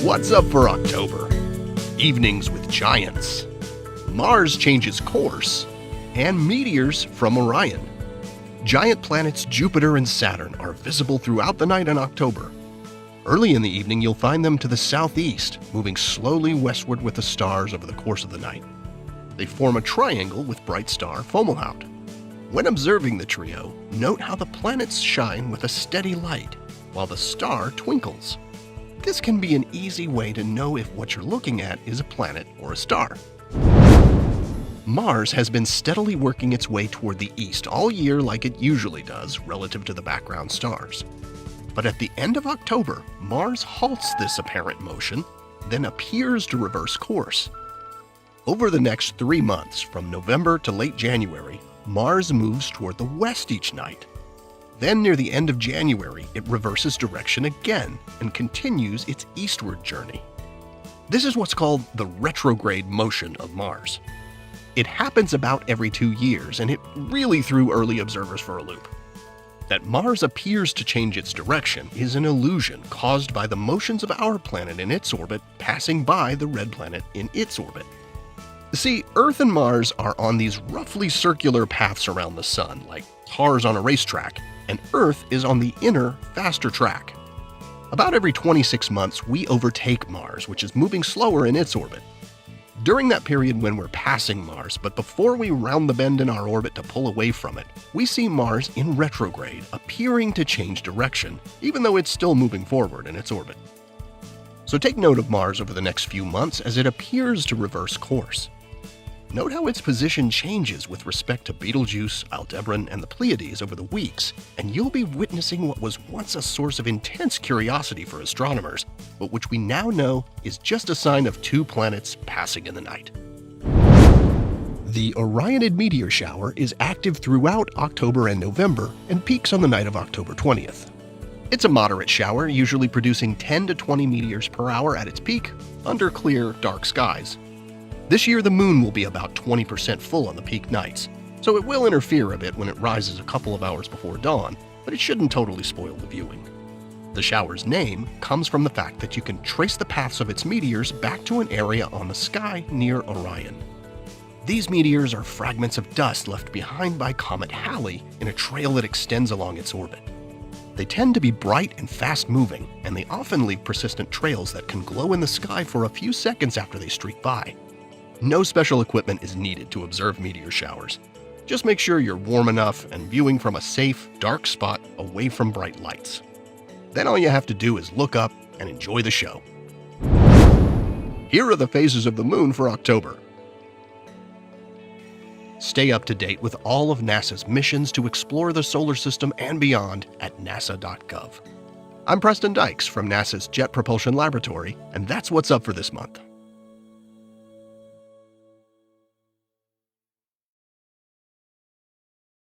What's up for October? Evenings with giants, Mars changes course, and meteors from Orion. Giant planets Jupiter and Saturn are visible throughout the night in October. Early in the evening, you'll find them to the southeast, moving slowly westward with the stars over the course of the night. They form a triangle with bright star Fomalhaut. When observing the trio, note how the planets shine with a steady light, while the star twinkles. This can be an easy way to know if what you're looking at is a planet or a star. Mars has been steadily working its way toward the east all year like it usually does relative to the background stars. But at the end of October, Mars halts this apparent motion, then appears to reverse course. Over the next 3 months, from November to late January, Mars moves toward the west each night. Then near the end of January, it reverses direction again and continues its eastward journey. This is what's called the retrograde motion of Mars. It happens about every 2 years, and it really threw early observers for a loop. That Mars appears to change its direction is an illusion caused by the motions of our planet in its orbit passing by the red planet in its orbit. See, Earth and Mars are on these roughly circular paths around the Sun, like cars on a racetrack, and Earth is on the inner, faster track. About every 26 months, we overtake Mars, which is moving slower in its orbit. During that period when we're passing Mars, but before we round the bend in our orbit to pull away from it, we see Mars in retrograde, appearing to change direction, even though it's still moving forward in its orbit. So take note of Mars over the next few months as it appears to reverse course. Note how its position changes with respect to Betelgeuse, Aldebaran, and the Pleiades over the weeks, and you'll be witnessing what was once a source of intense curiosity for astronomers, but which we now know is just a sign of 2 planets passing in the night. The Orionid meteor shower is active throughout October and November and peaks on the night of October 20th. It's a moderate shower, usually producing 10 to 20 meteors per hour at its peak, under clear, dark skies. This year, the moon will be about 20% full on the peak nights, so it will interfere a bit when it rises a couple of hours before dawn, but it shouldn't totally spoil the viewing. The shower's name comes from the fact that you can trace the paths of its meteors back to an area on the sky near Orion. These meteors are fragments of dust left behind by Comet Halley in a trail that extends along its orbit. They tend to be bright and fast-moving, and they often leave persistent trails that can glow in the sky for a few seconds after they streak by. No special equipment is needed to observe meteor showers. Just make sure you're warm enough and viewing from a safe, dark spot away from bright lights. Then all you have to do is look up and enjoy the show. Here are the phases of the moon for October. Stay up to date with all of NASA's missions to explore the solar system and beyond at nasa.gov. I'm Preston Dykes from NASA's Jet Propulsion Laboratory, and that's what's up for this month.